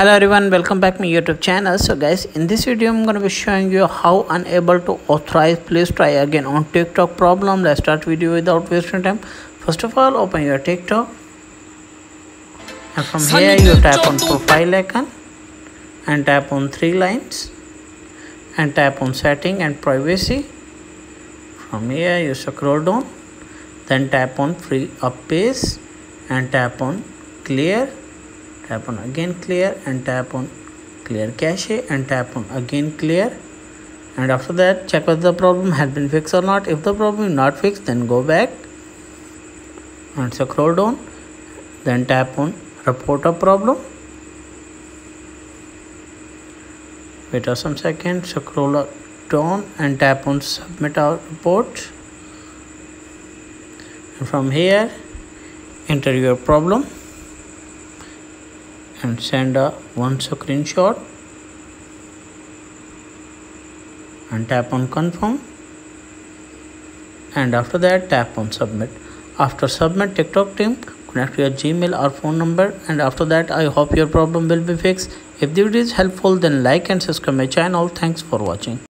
Hello everyone, welcome back to my YouTube channel. So guys, in this video I'm going to be showing you how unable to authorize. Please try again on TikTok problem. Let's start video without wasting time. First of all, open your TikTok, and from here you tap on profile icon and tap on three lines and tap on setting and privacy. From here you scroll down, then tap on free up page and tap on clear. Tap on again clear and tap on clear cache and tap on again clear, and after that check whether the problem has been fixed or not. If the problem is not fixed, then go back and scroll down, then tap on report a problem. Wait for some seconds, scroll down and tap on submit our report, and from here enter your problem and send one screenshot and tap on confirm, and after that tap on submit. After submit, TikTok team connect your Gmail or phone number, and after that I hope your problem will be fixed. If the video is helpful, then like and subscribe my channel. Thanks for watching.